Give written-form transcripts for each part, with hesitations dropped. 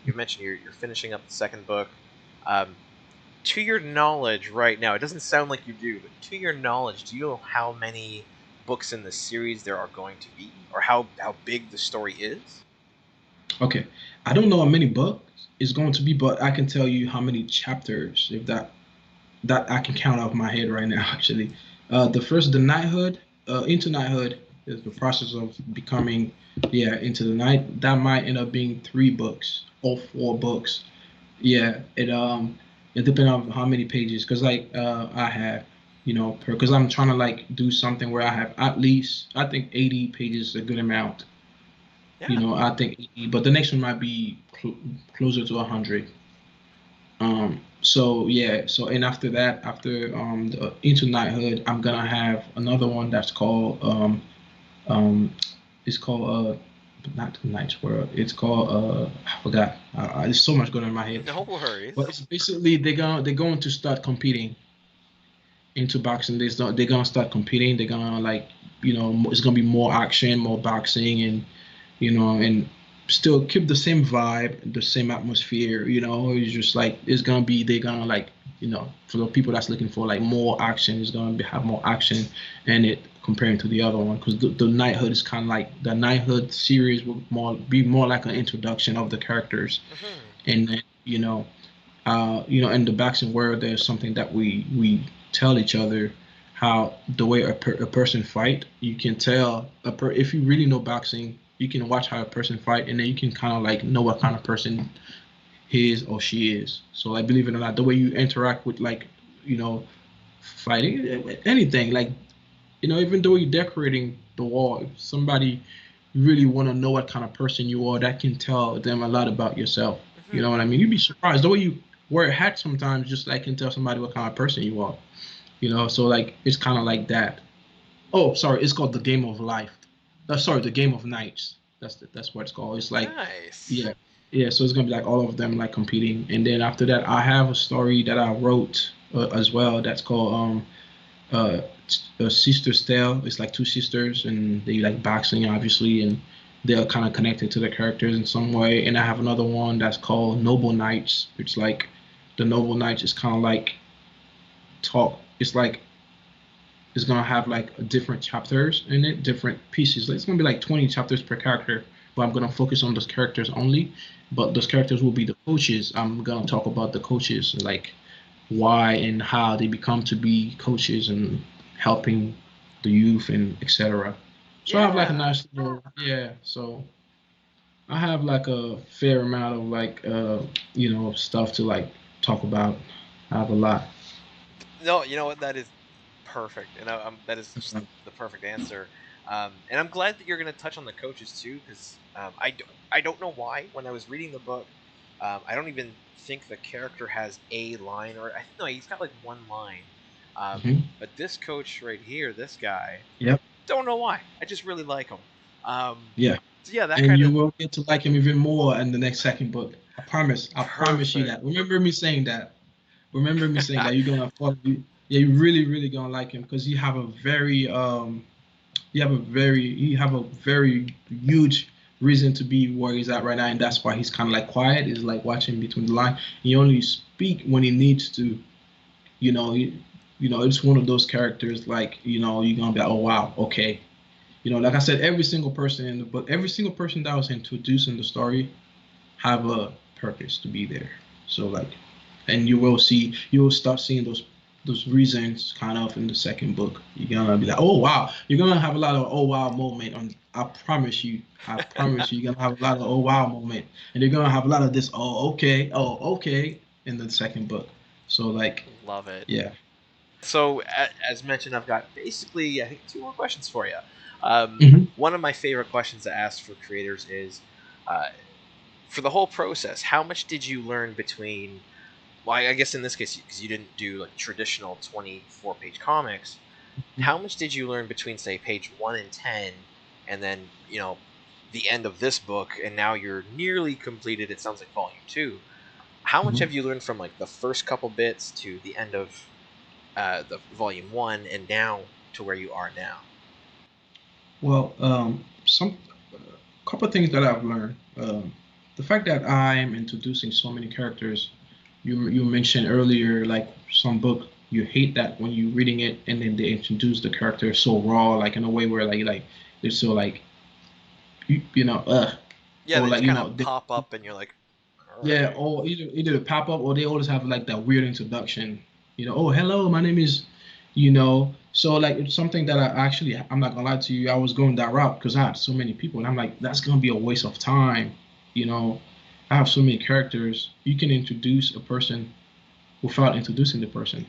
you mentioned you're finishing up the second book. Um, to your knowledge right now, it doesn't sound like you do, but to your knowledge, do you know how many books in the series there are going to be, or how big the story is? Okay, I don't know how many books it's going to be, but I can tell you how many chapters, if that I can count off my head right now. Actually, the knighthood, into knighthood is the process of becoming, yeah, into the knight. That might end up being 3 books or 4 books. Yeah, it depends on how many pages, because like I have, because I'm trying to like do something where I have at least, I think 80 pages is a good amount. Yeah. I think 80, but the next one might be closer to 100. So yeah, so and after that, after the Into Knighthood, I'm gonna have another one that's called um it's called not the Knight's World. It's called I forgot. There's so much going on in my head. No worries. But it's basically they're going to start competing into boxing. They're gonna start competing. They're gonna like, it's gonna be more action, more boxing, and and still keep the same vibe, the same atmosphere. It's just like it's gonna be they're gonna like, for the people that's looking for like more action, it's gonna have more action in it comparing to the other one, because the Knighthood is kind of like the Knighthood series will be more like an introduction of the characters, Hmm. and then in the boxing world, there's something that we tell each other, how the way a person fight, you can tell if you really know boxing, you can watch how a person fight, and then you can kind of like know what kind of person he is or she is. So like, believe it or not, the way you interact with like, you know, fighting anything, like, even though you're decorating the wall, if somebody really want to know what kind of person you are, that can tell them a lot about yourself. You know Hmm. what I mean? You'd be surprised the way you wear a hat sometimes, just like can tell somebody what kind of person you are. So like it's kind of like that. Oh, sorry, it's called the Game of Life. Sorry, the Game of Nights. That's what it's called. It's like, Nice. yeah, yeah. So it's gonna be like all of them like competing, and then after that, I have a story that I wrote as well. That's called uh, Sister's Tale. It's like two sisters, and they like boxing, obviously, and they're kind of connected to the characters in some way. And I have another one that's called Noble Knights. It's like the Noble Knights is kind of like talk. It's like it's gonna have like different chapters in it, different pieces. It's gonna be like 20 chapters per character, but I'm gonna focus on those characters only. But those characters will be the coaches. I'm gonna talk about the coaches, like why and how they become to be coaches and helping the youth and etc. So I have like a Yeah. nice little, yeah. So I have like a fair amount of like stuff to like talk about. I have a lot. No, you know what? That is perfect, and that is just the perfect answer. And I'm glad that you're going to touch on the coaches too, because I don't know why when I was reading the book, I don't even think the character has a line, or I think no, he's got like one line. But this coach right here, this guy, Yep. don't know why. I just really like him. Um, Yeah. so yeah, that And kind you of will get to like him even more in the next second book. I promise. I promise you perfect. that. Remember me saying that. Remember me saying that you're gonna follow. Yeah, you're really, really gonna like him because you have a very huge reason to be where he's at right now, and that's why he's kind of like quiet. Is like watching between the line. He only speak when he needs to. You know, it's one of those characters like you're gonna be like, oh wow, okay. Like I said, every single person in the book, every single person that was introduced in the story have a purpose to be there. So like, and you will start seeing those reasons kind of in the second book. You're gonna be like, oh wow, you're gonna have a lot of oh wow moment. I promise you, you're gonna have a lot of oh wow moment, and you're gonna have a lot of this oh okay in the second book. So like, Love it. yeah. So, as mentioned, I've got basically, I think, two more questions for you. Hmm. One of my favorite questions to ask for creators is, uh, for the whole process, how much did you learn between? Well, I guess in this case, because you didn't do like traditional 24-page comics, how much did you learn between, say, page 1 and 10, and then the end of this book, and now you're nearly completed? It sounds like volume 2. How much have Hmm. you learned from like the first couple bits to the end of the volume 1 and now to where you are now? Well, some couple of things that I've learned. the fact that I'm introducing so many characters, you mentioned earlier, like some book you hate that when you're reading it and then they introduce the character so raw, like in a way where like they're so like you know Yeah, or they like just kind of pop up, and you're like, all yeah, right. or either they pop up or they always have like that weird introduction. Oh hello, my name is, So like it's something that I'm not gonna lie to you, I was going that route because I had so many people and I'm like that's gonna be a waste of time. You know, I have so many characters. You can introduce a person without introducing the person.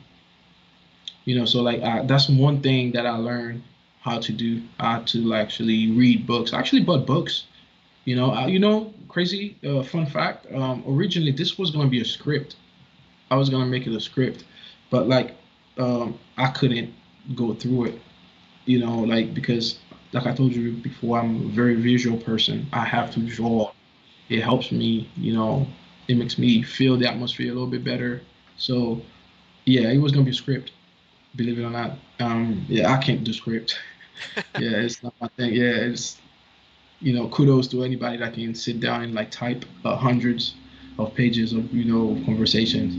So like that's one thing that I learned how to do. How to like, actually read books. I actually bought books. Crazy fun fact. Originally, this was gonna be a script. I was gonna make it a script, but like, I couldn't go through it. Like because, like I told you before, I'm a very visual person. I have to Hmm. draw. It helps me. It makes me feel the atmosphere a little bit better. So yeah, it was gonna be a script. Believe it or not. Yeah, I can't do script. Yeah, it's not my thing. Yeah, it's kudos to anybody that can sit down and like type hundreds of pages of conversations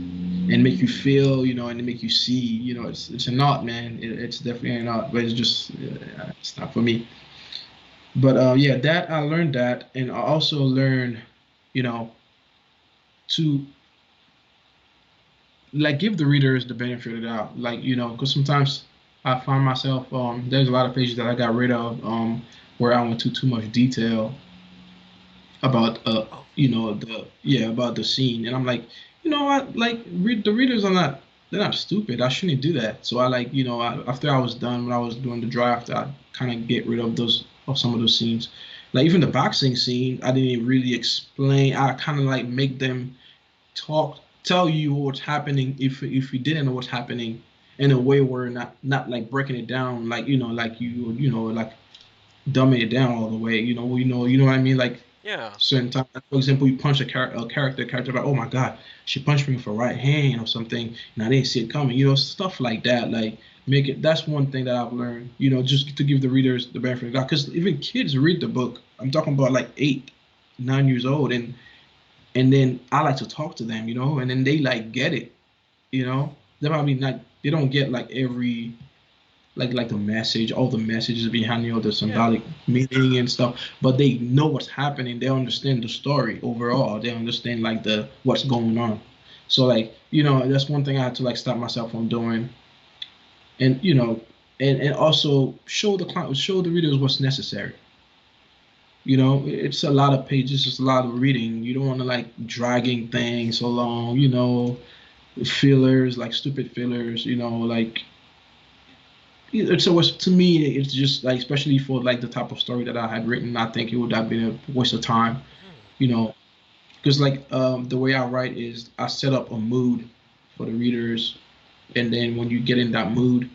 and make you feel, and make you see, it's an art, man. It's definitely an art, but it's just it's not for me. But yeah, that I learned that, and I also learned, you know, to like give the readers the benefit of the doubt, like because sometimes I find myself there's a lot of pages that I got rid of where I went to too much detail about Oh, the yeah about the scene, and I'm like, what, like the readers are not, they're not stupid. I shouldn't do that. So I like, after I was done, when I was doing the draft, I kind of get rid of those, of some of those scenes, like even the boxing scene. I didn't really explain. I kind of like make them tell you what's happening if you didn't know what's happening, in a way where not like breaking it down, like like like dumbing it down all the way, you know what I mean, like yeah. certain time. Like, for example, you punch a character like, oh my god, she punched me with her right hand or something, and I didn't see it coming. Stuff like that. Like make it. That's one thing that I've learned. Just to give the readers the benefit of the doubt, because even kids read the book. I'm talking about like 8, 9 years old, and then I like to talk to them, and then they like get it. They probably not. They don't get like every like the message, all the messages behind the Yeah. symbolic meaning and stuff, but they know what's happening. They understand the story overall. They understand like the what's going on. So like that's one thing I had to like stop myself from doing, and and also show the readers what's necessary. It's a lot of pages, it's a lot of reading. You don't want to like dragging things so long. Fillers, like stupid fillers. Like so to me, it's just like, especially for like the type of story that I had written, I think it would have been a waste of time, Hmm. you know, because like the way I write is I set up a mood for the readers, and then when you get in that mood,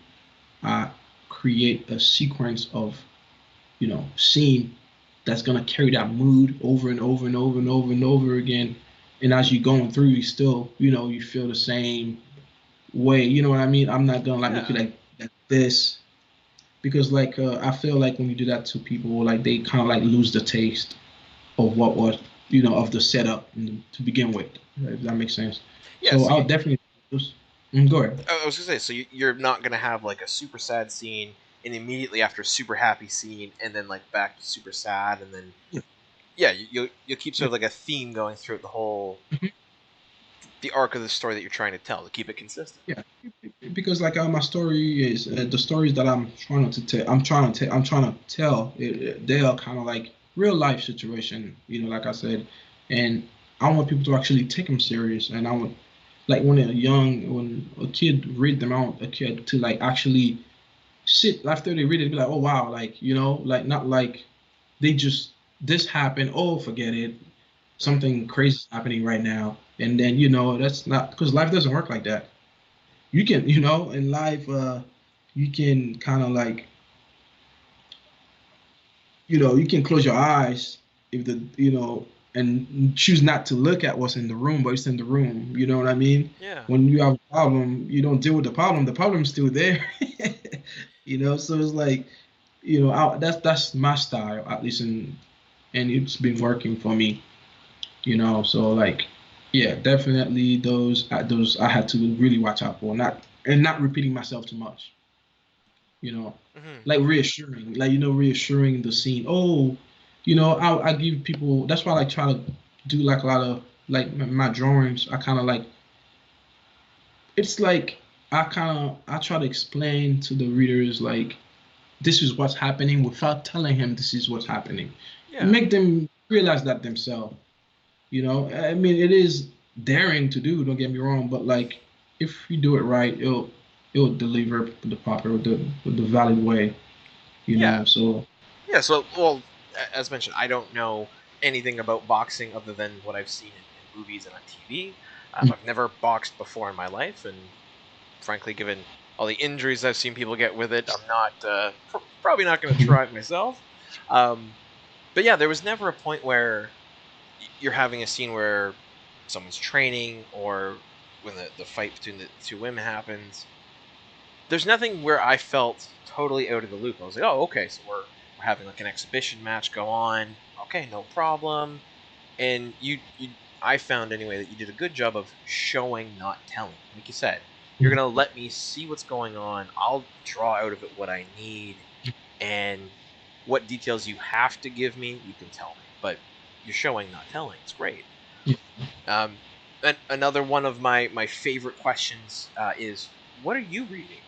I create a sequence of scene that's gonna carry that mood over and over and over and over and over again, and as you're going through, you still you feel the same way. You know what I mean? I'm not gonna like make you Yeah. like this, because like I feel like when you do that to people, like they kind of like lose the taste of what was of the setup to begin with. If that makes sense. Yeah. So So I'll definitely go ahead. I was gonna say, so you're not gonna have like a super sad scene and immediately after a super happy scene, and then like back to super sad, and then Yeah, yeah, you'll keep sort yeah, of like a theme going through the whole mhm, the arc of the story that you're trying to tell to keep it consistent. yeah. Because like my story is the stories that I'm trying to tell. I'm trying to tell. They are kind of like real life situation. Like I said, and I want people to actually take them serious. And I want, like when a kid read them, I want a kid to like actually sit after they read it, be like, oh wow, like like not like they just, this happened, oh forget it, Hmm. something crazy is happening right now, and then that's not, because life doesn't work like that. You can in life, you can kind of like you can close your eyes if the and choose not to look at what's in the room, but it's in the room. You know what I mean? Yeah. When you have a problem, you don't deal with the problem's still there. So it's like, that's my style, at least, and it's been working for me. So like, yeah, definitely those I had to really watch out for, not repeating myself too much, you know, Hmm. like reassuring, like reassuring the scene. Oh, I give people. That's why I like try to do like a lot of like my drawings. I kind of like it's like I try to explain to the readers like this is what's happening without telling him this is what's happening. Yeah. Make them realize that themselves. I mean, it is daring to do. Don't get me wrong, but like if you do it right, it'll deliver the valid way. Yeah. So Yeah. So, well, as mentioned, I don't know anything about boxing other than what I've seen in movies and on TV. I've never boxed before in my life, and frankly, given all the injuries I've seen people get with it, I'm not probably not going to try it myself. Um, but yeah, there was never a point where you're having a scene where someone's training or when the fight between the two women happens. There's nothing where I felt totally out of the loop. I was like, oh, okay, so we're having like an exhibition match go on. Okay, no problem. And I found anyway that you did a good job of showing, not telling. Like you said, you're gonna let me see what's going on. I'll draw out of it what I need, and what details you have to give me, you can tell me. But you're showing, not telling. It's great. Um, and another one of my favorite questions is, what are you reading?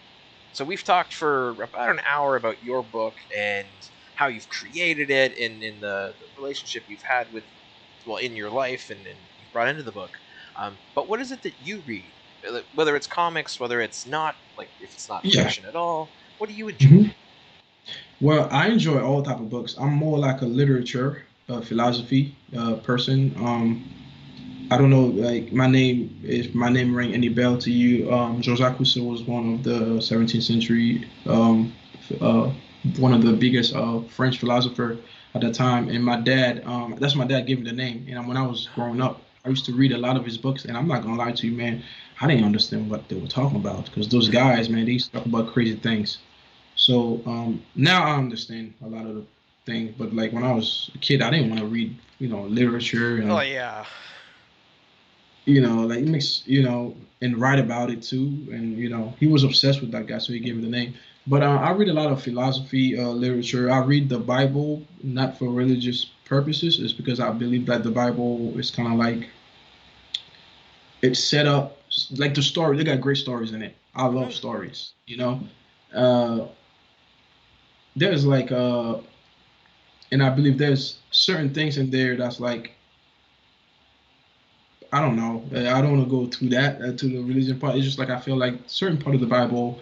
So we've talked for about an hour about your book and how you've created it and in the relationship you've had with, well, in your life and you've brought into the book. But what is it that you read? Whether it's comics, whether it's not, like if it's not yeah. fiction at all, what do you enjoy? Mhm. Well, I enjoy all type of books. I'm more like a literature, philosophy person. I don't know, like if my name ring any bell to you. Jean Jacques Rousseau was one of the 17th century, uh, one of the biggest French philosopher at the time. And that's my dad gave me the name. And when I was growing up, I used to read a lot of his books. And I'm not gonna lie to you, man, I didn't understand what they were talking about because those guys, man, they used to talk about crazy things. So now I understand a lot of the things. But like when I was a kid, I didn't want to read, literature Oh and yeah. like it makes and write about it too. And he was obsessed with that guy, so he gave him the name. But I read a lot of philosophy literature. I read the Bible not for religious purposes. It's because I believe that the Bible is kind of like it's set up like the story. They got great stories in it. I love Hmm. stories. Uh, there's like and I believe there's certain things in there that's like I don't know. I don't want to go to that to the religion part. It's just like I feel like certain part of the Bible,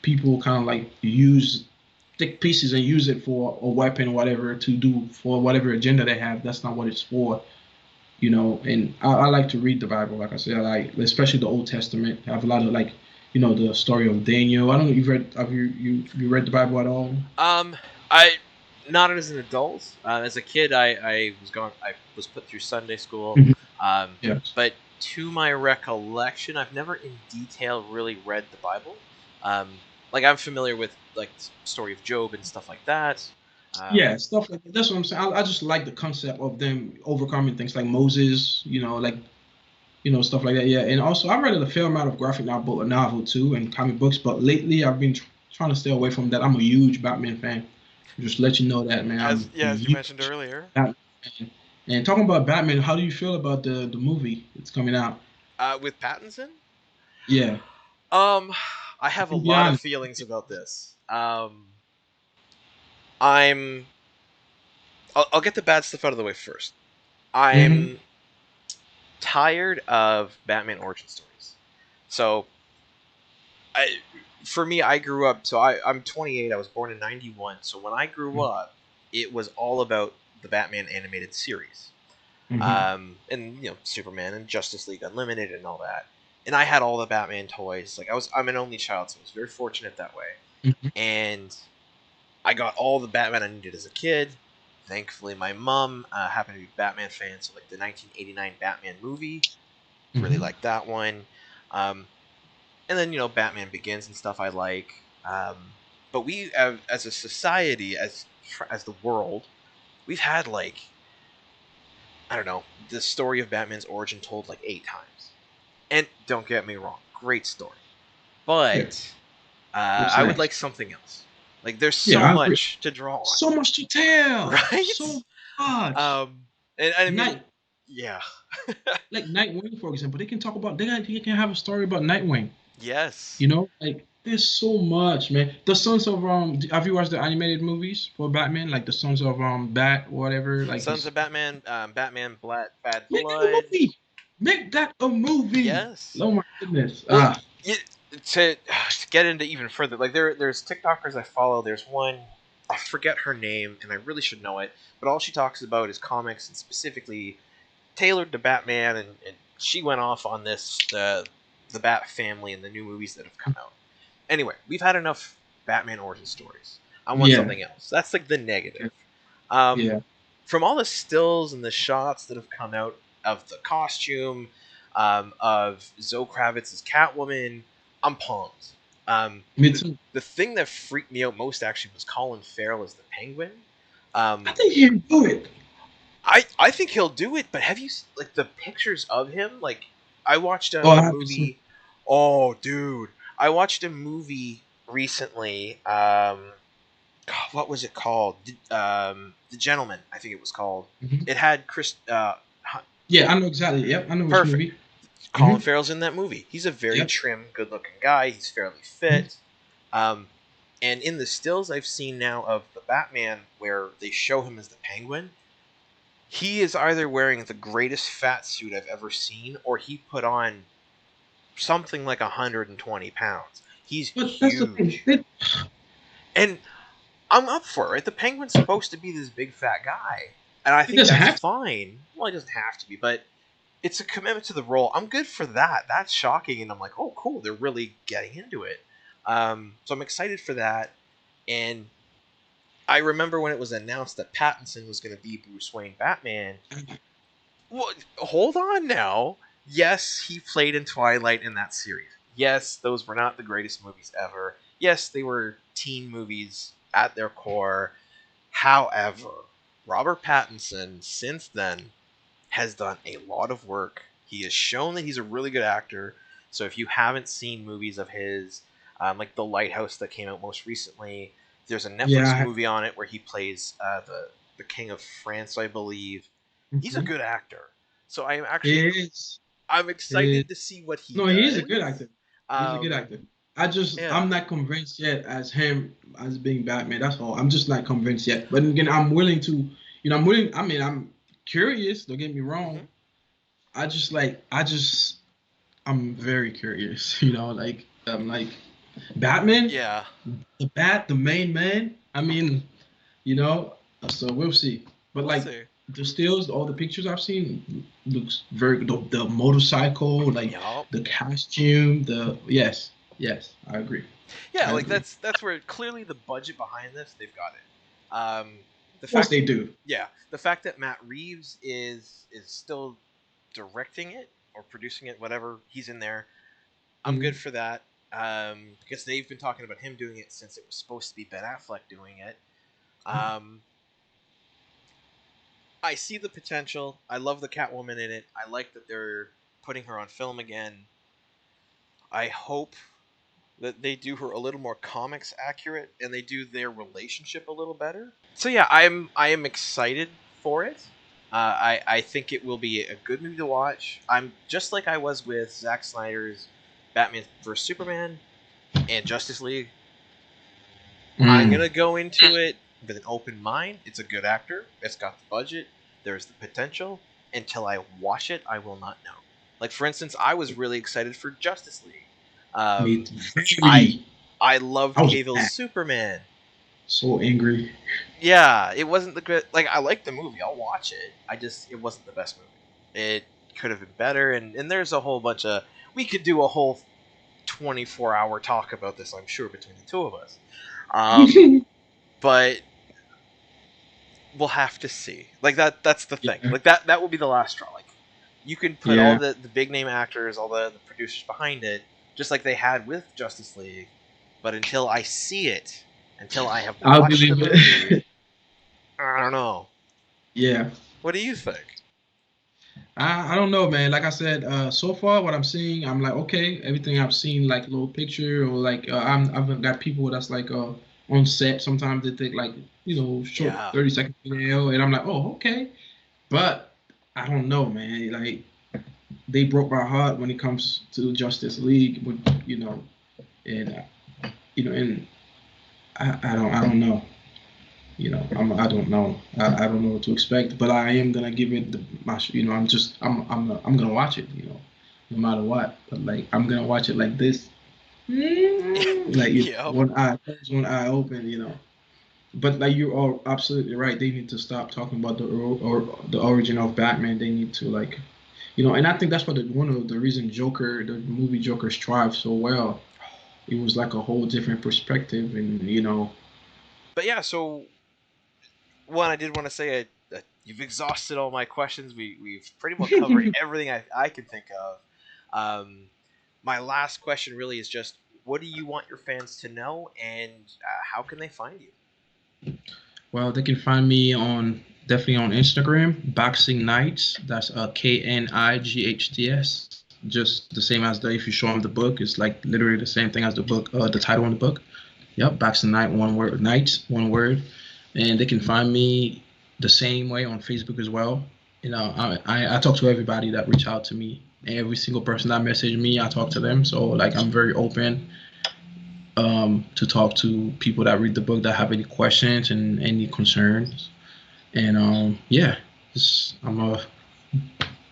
people kind of like use thick pieces and use it for a weapon or whatever to do for whatever agenda they have. That's not what it's for, And I like to read the Bible. Like I said, I like especially the Old Testament. I have a lot of like, the story of Daniel. I don't know. Have you read the Bible at all? Um, I not as an adult. As a kid, I was put through Sunday school. Mhm. Um, Yes. but to my recollection, I've never in detail really read the Bible. Like I'm familiar with like the story of Job and stuff like that. Yeah, Um, stuff like that. That's what I'm saying. I just like the concept of them overcoming things like Moses, like stuff like that. Yeah, and also I read a fair amount of graphic novel too, and comic books. But lately, I've been trying to stay away from that. I'm a huge Batman fan. Just let you know that, man. as I'm a yeah, as you mentioned huge earlier, Batman fan. And talking about Batman, how do you feel about the movie that's coming out? with Pattinson, Yeah, um, I have a and be lot of honest. feelings about this. I'm. I'll get the bad stuff out of the way first. Hmm. I'm tired of Batman origin stories. So, I, for me, I grew up. So I'm 28. I was born in '91. So when I grew up, it was all about the Batman animated series, Hmm. and Superman and Justice League Unlimited and all that. And I had all the Batman toys. Like I'm an only child, so I was very fortunate that way. Hmm. And I got all the Batman I needed as a kid. Thankfully, my mom happened to be a Batman fan, so like the 1989 Batman movie, really Hmm. liked that one. Um, and then Batman Begins and stuff I like. But we, as a society, as the world, we've had like I don't know, the story of Batman's origin told like 8 times. And don't get me wrong, great story. Yeah, But it was I would nice. like something else. Like there's Yeah, so I agree. much to draw on, So much to tell. right? So much. Um, and I mean, Night, yeah, like Nightwing, for example, they can talk about. They can have a story about Nightwing. yes. You know, like there's so much, man. The Sons of Have you watched the animated movies for Batman? Like the Sons of Bat, whatever. Like Sons his of Batman, Batman Bad make that a Blood. movie. Make that a movie. Yes. Oh my goodness. Well, y to get into even further, like there's TikTokers I follow. There's one, I forget her name, and I really should know it, but all she talks about is comics and specifically tailored to Batman, and she went off on this the Bat family and the new movies that have come out. Anyway, we've had enough Batman origin stories. I want Yeah. something else. That's like the negative. Um, Yeah. from all the stills and the shots that have come out of the costume, of Zoe Kravitz's Catwoman, I'm pumped. Me The, too. the thing that freaked me out most actually was Colin Farrell as the Penguin. I Um, think he can do it. I think he'll do it, but have you like the pictures of him? Like I watched Oh, I a haven't seen. movie. Oh, dude, I watched a movie recently. God, what was it called? The Gentleman, I think it was called. Mhm. It had Chris. Yeah, I know exactly. Yep, I know which Perfect. movie. Colin Hmm. Farrell's in that movie. He's a very Yep. trim, good-looking guy. He's fairly Mhm. fit. Um, and in the stills I've seen now of the Batman, where they show him as the Penguin, he is either wearing the greatest fat suit I've ever seen, or he put on something like 120 pounds. He's But that's the thing. huge, and I'm up for it. Right? The Penguin's supposed to be this big fat guy, and I It think doesn't that's have to. fine. Well, it doesn't have to be, but it's a commitment to the role. I'm good for that. That's shocking, and I'm like, oh, cool. They're really getting into it. So I'm excited for that. And I remember when it was announced that Pattinson was going to be Bruce Wayne Batman. Well, hold on now. Yes, he played in Twilight in that series. Yes, those were not the greatest movies ever. Yes, they were teen movies at their core. However, Robert Pattinson, since then, has done a lot of work. He has shown that he's a really good actor. So if you haven't seen movies of his, like The Lighthouse that came out most recently, there's a Netflix Yeah. movie on it where he plays the King of France, I believe. He's a Mhm. good actor. So I am actually He is. I'm He is. excited to see what he No, he is a good does. actor. He's a good Um, actor. yeah. I'm not convinced yet as him as being Batman. That's all. I'm just not convinced yet. But again, I'm willing to, I'm willing. I mean, I'm curious. Don't get me Hmm. wrong. I'm very curious. Like Batman, Yeah. the main man. I mean, you know. So we'll see. But We'll like see. the stills, all the pictures I've seen looks very good. The motorcycle, like Yup. the costume, yes, I agree. Yeah, I like agree. that's where clearly the budget behind this, they've got it. The Of course fact they do. Yeah, the fact that Matt Reeves is still directing it or producing it, whatever, he's in there. I'm good Mhm. for that. Because they've been talking about him doing it since it was supposed to be Ben Affleck doing it. Um, I see the potential. I love the Catwoman in it. I like that they're putting her on film again. I hope that they do her a little more comics accurate and they do their relationship a little better. So yeah, I am excited for it. I think it will be a good movie to watch. I'm just like I was with Zack Snyder's Batman vs Superman and Justice League. I'm Mm. gonna go into it with an open mind. It's a good actor. It's got the budget. There's the potential. Until I watch it, I will not know. Like for instance, I was really excited for Justice League. Me Um, too. I Very. I I loved was Cavill's mad. Superman. So angry. Yeah, it wasn't the good. Like I like the movie. I'll watch it. It wasn't the best movie. It could have been better. And there's a whole bunch of. We could do a whole 24-hour talk about this. I'm sure between the two of us. Um, but we'll have to see. Like that's the thing. Yeah. Like that will be the last straw. Like you can put all Yeah. the big name actors, all the producers behind it, just like they had with Justice League. But until I see it, until I have I watched the believe movie, it. I don't know. Yeah. What do you think? I don't know, man. Like I said, so far what I'm seeing, I'm like, okay, everything I've seen, like little picture or like I've got people that's like on set. Sometimes they take like short Yeah. 30-second video, and I'm like, oh, okay. But I don't know, man. Like they broke my heart when it comes to Justice League, with and and I don't know. I don't know. I don't know what to expect, but I am gonna give it I'm gonna watch it, no matter what. But like, I'm gonna watch it like this, like Yep. one eye closed, one eye open, But like, you're all absolutely right. They need to stop talking about the origin of Batman. They need to like, and I think that's one of the reasons the movie Joker, thrived so well. It was like a whole different perspective, and But yeah, so one, I did want to say you've exhausted all my questions. We've pretty well covered everything I could think of. Um, my last question really is just, what do you want your fans to know, and how can they find you? Well, they can find me on definitely on Instagram, Boxing Nights. That's Knights. Just the same as if you show them the book, it's like literally the same thing as the book, the title on the book. Yep, Boxing Night, one word, Nights, one word. And they can find me the same way on Facebook as well. I talk to everybody that reach out to me. Every single person that message me, I talk to them. So like, I'm very open to talk to people that read the book that have any questions and any concerns. And yeah, I'm a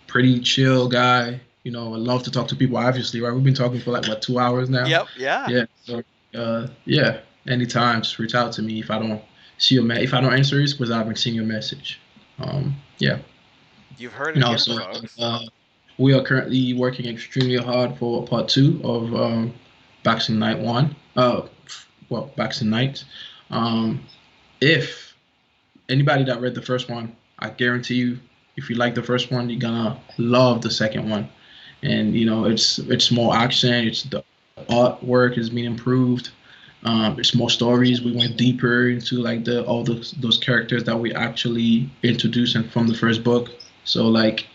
pretty chill guy. I love to talk to people. Obviously, right? We've been talking for like what, 2 hours now. Yep, yeah. Yeah. So yeah, anytime, just reach out to me if I don't if I don't answer, it's because I haven't seen your message. Yeah. You've heard And it here, also, folks. we are currently working extremely hard for part two of Boxing Night One. Boxing Night. Um, if anybody that read the first one, I guarantee you, if you like the first one, you're gonna love the second one. And it's more action. It's the artwork is being improved. It's more stories. We went deeper into like the all those characters that we actually introduced and from the first book. So like,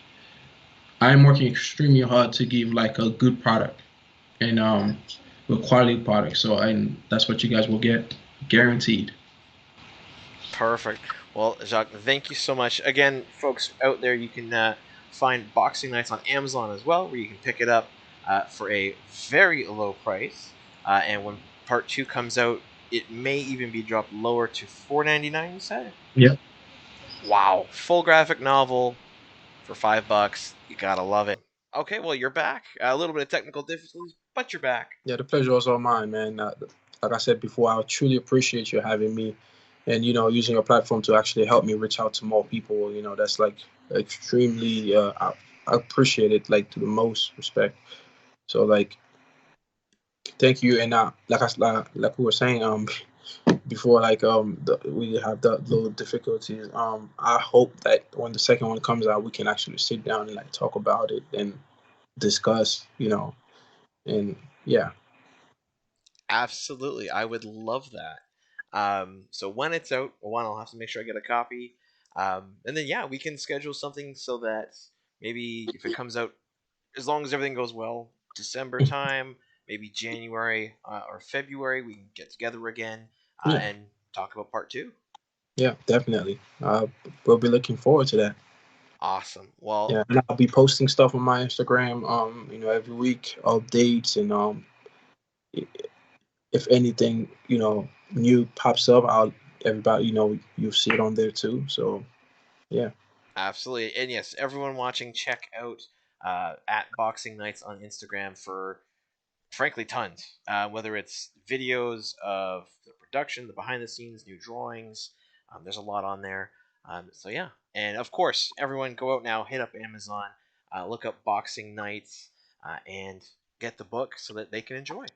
I'm working extremely hard to give like a good product and a quality product. So that's what you guys will get, guaranteed. Perfect. Well, Jacques, thank you so much. Again, folks out there, you can find Boxing Nights on Amazon as well, where you can pick it up for a very low price. And when part two comes out, it may even be dropped lower to $4.99. You said? Yep. Wow, full graphic novel for $5. You gotta love it. Okay, well, you're back. A little bit of technical difficulties, but you're back. Yeah, the pleasure was all mine, man. Like I said before, I truly appreciate you having me, and using your platform to actually help me reach out to more people. That's like extremely. I appreciate it, like, to the most respect. So like, thank you. And like we were saying before, like we have the little difficulties. I hope that when the second one comes out, we can actually sit down and like talk about it and discuss. And yeah. Absolutely, I would love that. So when it's out, one, I'll have to make sure I get a copy, and then yeah, we can schedule something so that maybe if it comes out, as long as everything goes well, December time, maybe January or February, we can get together again Yeah. and talk about part two. Yeah, definitely. We'll be looking forward to that. Awesome. Well, Yeah, and I'll be posting stuff on my Instagram, every week, updates, and if anything, new pops up, everybody, you'll see it on there too. So yeah, absolutely, and yes, everyone watching, check out at Boxing Nights on Instagram for frankly tons. Whether it's videos of the production, the behind the scenes, new drawings, there's a lot on there. So yeah, and of course, everyone go out now, hit up Amazon, look up Boxing Nights, and get the book so that they can enjoy.